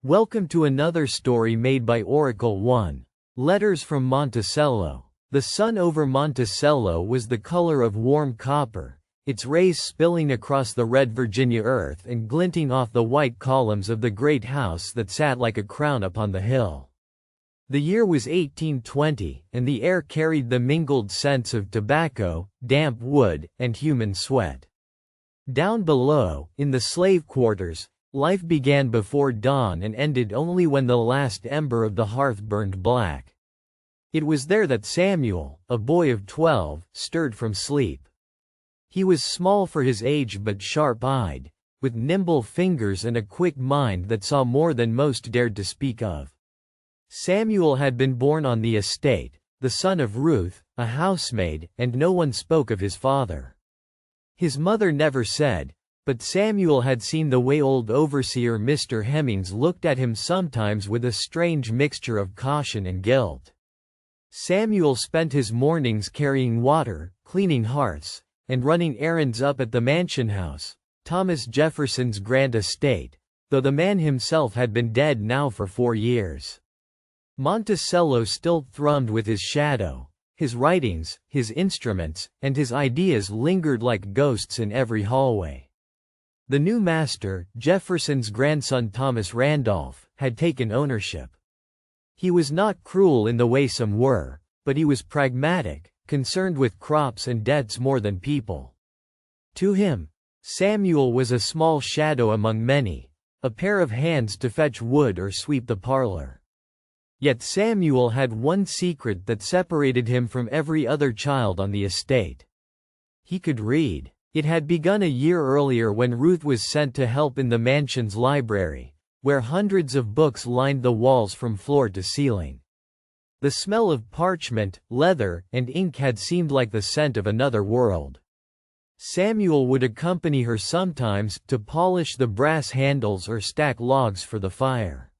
Welcome to another story made by Oracle 1. Letters from Monticello. The sun over Monticello was the color of warm copper, its rays spilling across the red Virginia earth and glinting off the white columns of the great house that sat like a crown upon the hill. The year was 1820, and the air carried the mingled scents of tobacco, damp wood, and human sweat. Down below, in the slave quarters, life began before dawn and ended only when the last ember of the hearth burned black. It was there that Samuel, a boy of 12, stirred from sleep. He was small for his age but sharp-eyed, with nimble fingers and a quick mind that saw more than most dared to speak of. Samuel had been born on the estate, the son of Ruth, a housemaid, and no one spoke of his father. His mother never said, but Samuel had seen the way old overseer Mr. Hemmings looked at him sometimes with a strange mixture of caution and guilt. Samuel spent his mornings carrying water, cleaning hearths, and running errands up at the mansion house, Thomas Jefferson's grand estate, though the man himself had been dead now for 4 years. Monticello still thrummed with his shadow. His writings, his instruments, and his ideas lingered like ghosts in every hallway. The new master, Jefferson's grandson Thomas Randolph, had taken ownership. He was not cruel in the way some were, but he was pragmatic, concerned with crops and debts more than people. To him, Samuel was a small shadow among many, a pair of hands to fetch wood or sweep the parlor. Yet Samuel had one secret that separated him from every other child on the estate. He could read. It had begun a year earlier when Ruth was sent to help in the mansion's library, where hundreds of books lined the walls from floor to ceiling. The smell of parchment, leather, and ink had seemed like the scent of another world. Samuel would accompany her sometimes to polish the brass handles or stack logs for the fire.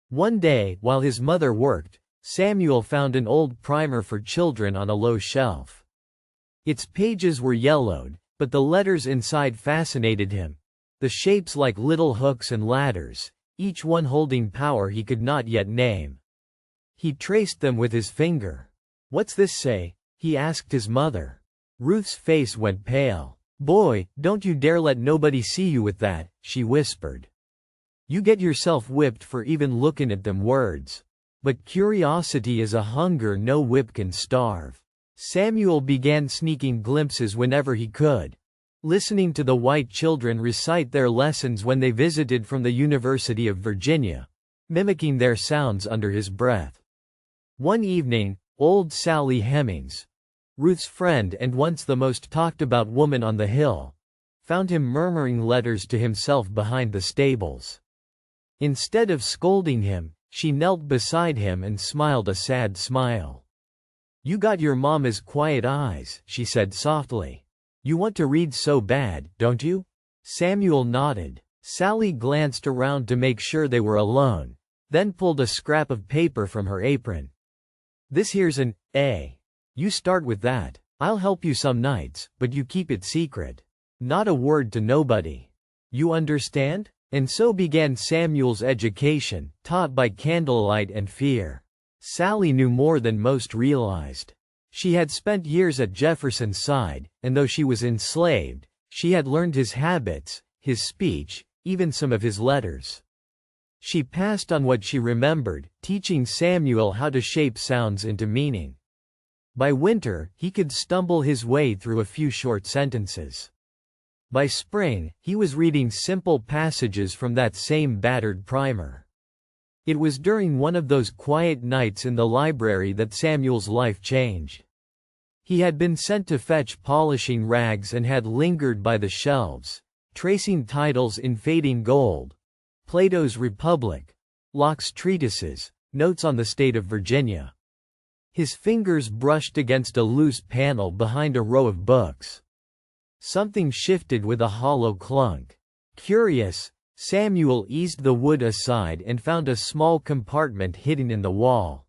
One day, while his mother worked, Samuel found an old primer for children on a low shelf. Its pages were yellowed, but the letters inside fascinated him, the shapes like little hooks and ladders, each one holding power he could not yet name. He traced them with his finger. "What's this say?" he asked his mother. Ruth's face went pale. "Boy, don't you dare let nobody see you with that," she whispered. "You get yourself whipped for even looking at them words." But curiosity is a hunger no whip can starve. Samuel began sneaking glimpses whenever he could, listening to the white children recite their lessons when they visited from the University of Virginia, mimicking their sounds under his breath. One evening, old Sally Hemmings, Ruth's friend and once the most talked-about woman on the hill, found him murmuring letters to himself behind the stables. Instead of scolding him, she knelt beside him and smiled a sad smile. "You got your mama's quiet eyes," she said softly. "You want to read so bad, don't you?" Samuel nodded. Sally glanced around to make sure they were alone, then pulled a scrap of paper from her apron. "This here's an A. You start with that. I'll help you some nights, but you keep it secret. Not a word to nobody. You understand?" And so began Samuel's education, taught by candlelight and fear. Sally knew more than most realized. She had spent years at Jefferson's side, and though she was enslaved, she had learned his habits, his speech, even some of his letters. She passed on what she remembered, teaching Samuel how to shape sounds into meaning. By winter, he could stumble his way through a few short sentences. By spring, he was reading simple passages from that same battered primer. It was during one of those quiet nights in the library that Samuel's life changed. He had been sent to fetch polishing rags and had lingered by the shelves, tracing titles in fading gold: Plato's Republic, Locke's Treatises, Notes on the State of Virginia. His fingers brushed against a loose panel behind a row of books. Something shifted with a hollow clunk. Curious, Samuel eased the wood aside and found a small compartment hidden in the wall.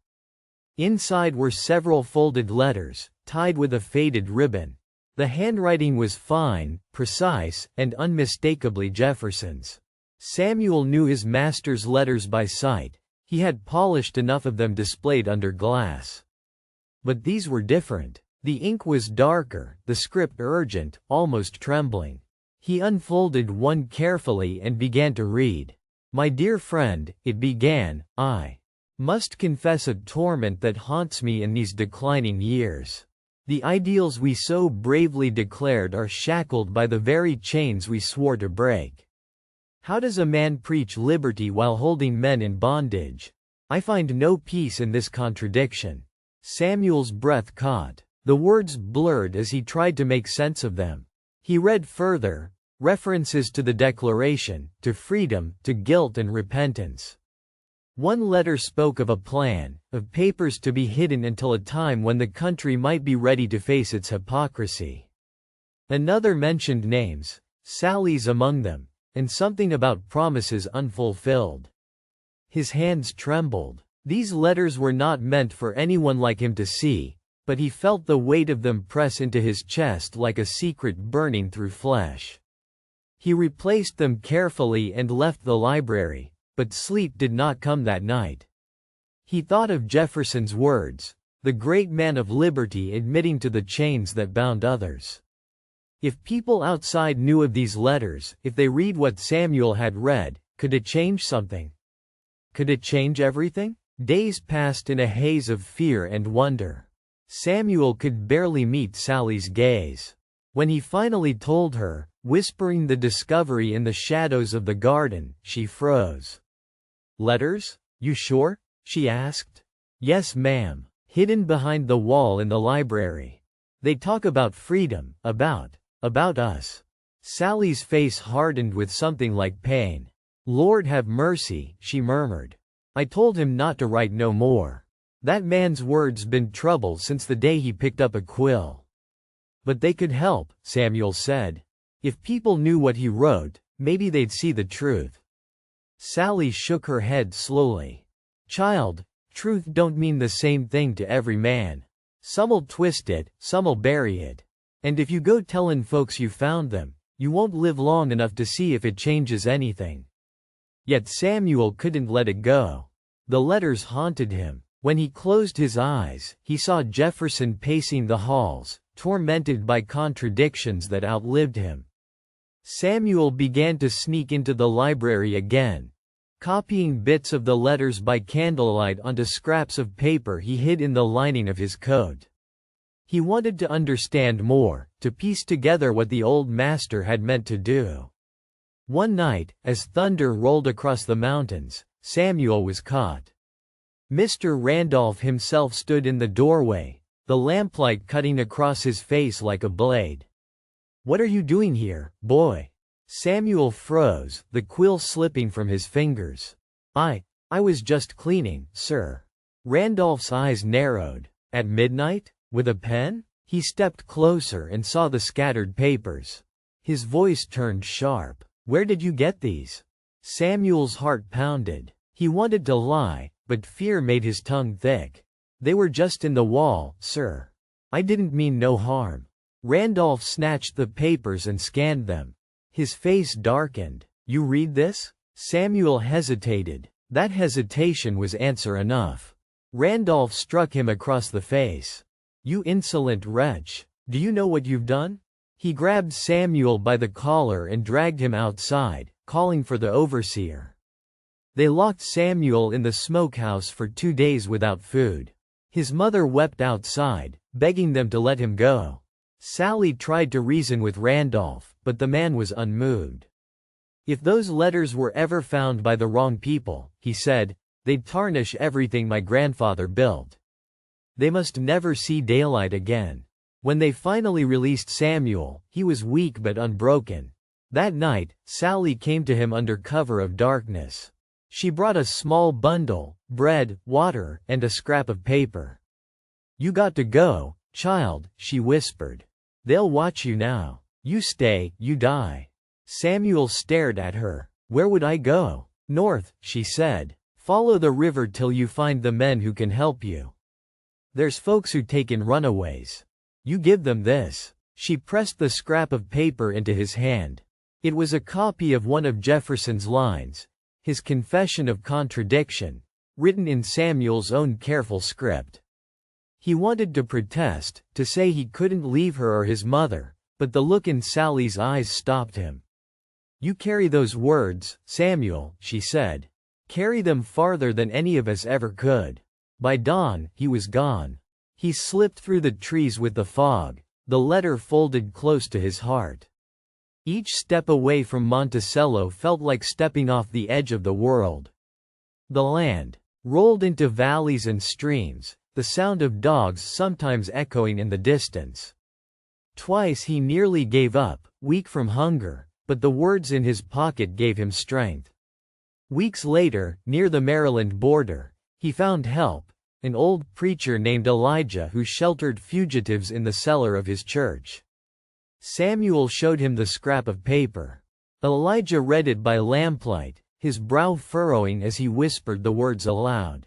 Inside were several folded letters, tied with a faded ribbon. The handwriting was fine, precise, and unmistakably Jefferson's. Samuel knew his master's letters by sight. He had polished enough of them displayed under glass. But these were different. The ink was darker, the script urgent, almost trembling. He unfolded one carefully and began to read. "My dear friend," it began, "I must confess a torment that haunts me in these declining years. The ideals we so bravely declared are shackled by the very chains we swore to break. How does a man preach liberty while holding men in bondage? I find no peace in this contradiction." Samuel's breath caught. The words blurred as he tried to make sense of them. He read further, references to the Declaration, to freedom, to guilt and repentance. One letter spoke of a plan, of papers to be hidden until a time when the country might be ready to face its hypocrisy. Another mentioned names, Sally's among them, and something about promises unfulfilled. His hands trembled. These letters were not meant for anyone like him to see, but he felt the weight of them press into his chest like a secret burning through flesh. He replaced them carefully and left the library, but sleep did not come that night. He thought of Jefferson's words, the great man of liberty admitting to the chains that bound others. If people outside knew of these letters, if they read what Samuel had read, could it change something? Could it change everything? Days passed in a haze of fear and wonder. Samuel could barely meet Sally's gaze. When he finally told her, whispering the discovery in the shadows of the garden, she froze. "Letters? You sure?" she asked. "Yes, ma'am. Hidden behind the wall in the library. They talk about freedom, about us." Sally's face hardened with something like pain. "Lord have mercy," she murmured. "I told him not to write no more. That man's words been trouble since the day he picked up a quill." "But they could help," Samuel said. "If people knew what he wrote, maybe they'd see the truth." Sally shook her head slowly. "Child, truth don't mean the same thing to every man. Some'll twist it, some'll bury it. And if you go tellin' folks you found them, you won't live long enough to see if it changes anything." Yet Samuel couldn't let it go. The letters haunted him. When he closed his eyes, he saw Jefferson pacing the halls, tormented by contradictions that outlived him. Samuel began to sneak into the library again, copying bits of the letters by candlelight onto scraps of paper he hid in the lining of his coat. He wanted to understand more, to piece together what the old master had meant to do. One night, as thunder rolled across the mountains, Samuel was caught. Mr. Randolph himself stood in the doorway, the lamplight cutting across his face like a blade. "What are you doing here, boy?" Samuel froze, the quill slipping from his fingers. I was just cleaning, sir." Randolph's eyes narrowed. "At midnight? With a pen?" He stepped closer and saw the scattered papers. His voice turned sharp. "Where did you get these?" Samuel's heart pounded. He wanted to lie, but fear made his tongue thick. "They were just in the wall, sir. I didn't mean no harm." Randolph snatched the papers and scanned them. His face darkened. "You read this?" Samuel hesitated. That hesitation was answer enough. Randolph struck him across the face. "You insolent wretch. Do you know what you've done?" He grabbed Samuel by the collar and dragged him outside, calling for the overseer. They locked Samuel in the smokehouse for 2 days without food. His mother wept outside, begging them to let him go. Sally tried to reason with Randolph, but the man was unmoved. "If those letters were ever found by the wrong people," he said, "they'd tarnish everything my grandfather built. They must never see daylight again." When they finally released Samuel, he was weak but unbroken. That night, Sally came to him under cover of darkness. She brought a small bundle, bread, water, and a scrap of paper. "You got to go, child," she whispered. "They'll watch you now. You stay, you die." Samuel stared at her. "Where would I go?" "North," she said. "Follow the river till you find the men who can help you. There's folks who take in runaways. You give them this." She pressed the scrap of paper into his hand. It was a copy of one of Jefferson's lines, his confession of contradiction, written in Samuel's own careful script. He wanted to protest, to say he couldn't leave her or his mother, but the look in Sally's eyes stopped him. "You carry those words, Samuel," she said. "Carry them farther than any of us ever could." By dawn, he was gone. He slipped through the trees with the fog, the letter folded close to his heart. Each step away from Monticello felt like stepping off the edge of the world. The land rolled into valleys and streams, the sound of dogs sometimes echoing in the distance. Twice he nearly gave up, weak from hunger, but the words in his pocket gave him strength. Weeks later, near the Maryland border, he found help, an old preacher named Elijah who sheltered fugitives in the cellar of his church. Samuel showed him the scrap of paper. Elijah read it by lamplight, his brow furrowing as he whispered the words aloud.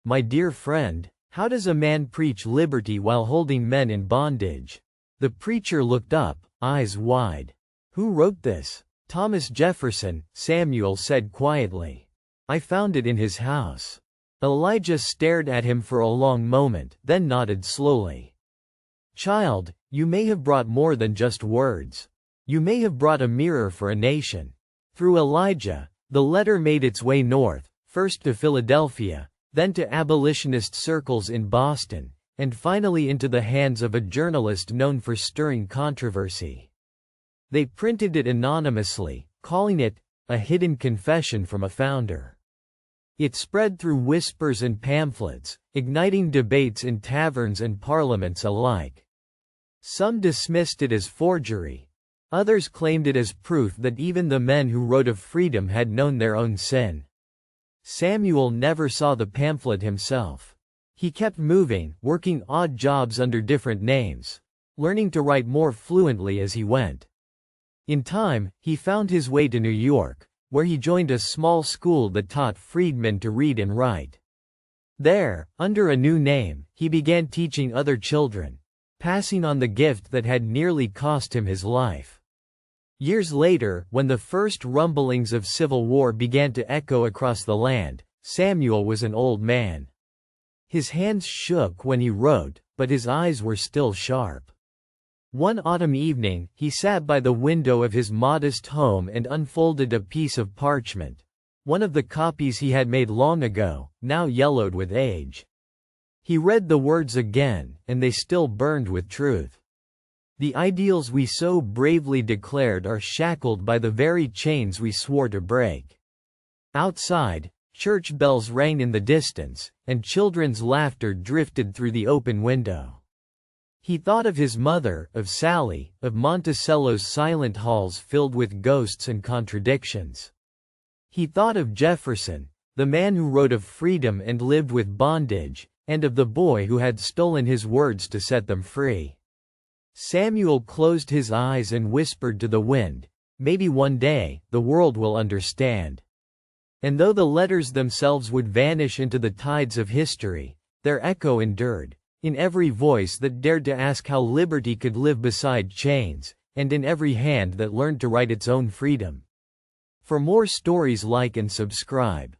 "My dear friend, how does a man preach liberty while holding men in bondage?" The preacher looked up, eyes wide. "Who wrote this?" "Thomas Jefferson," Samuel said quietly. "I found it in his house." Elijah stared at him for a long moment, then nodded slowly. "Child, you may have brought more than just words. You may have brought a mirror for a nation." Through Elijah, the letter made its way north, first to Philadelphia, then to abolitionist circles in Boston, and finally into the hands of a journalist known for stirring controversy. They printed it anonymously, calling it a hidden confession from a founder. It spread through whispers and pamphlets, igniting debates in taverns and parliaments alike. Some dismissed it as forgery. Others claimed it as proof that even the men who wrote of freedom had known their own sin. Samuel never saw the pamphlet himself. He kept moving, working odd jobs under different names, learning to write more fluently as he went. In time, he found his way to New York, where he joined a small school that taught freedmen to read and write. There, under a new name, he began teaching other children, passing on the gift that had nearly cost him his life. Years later, when the first rumblings of civil war began to echo across the land, Samuel was an old man. His hands shook when he wrote, but his eyes were still sharp. One autumn evening, he sat by the window of his modest home and unfolded a piece of parchment, one of the copies he had made long ago, now yellowed with age. He read the words again, and they still burned with truth. "The ideals we so bravely declared are shackled by the very chains we swore to break." Outside, church bells rang in the distance, and children's laughter drifted through the open window. He thought of his mother, of Sally, of Monticello's silent halls filled with ghosts and contradictions. He thought of Jefferson, the man who wrote of freedom and lived with bondage, and of the boy who had stolen his words to set them free. Samuel closed his eyes and whispered to the wind, "Maybe one day, the world will understand." And though the letters themselves would vanish into the tides of history, their echo endured, in every voice that dared to ask how liberty could live beside chains, and in every hand that learned to write its own freedom. For more stories, like and subscribe.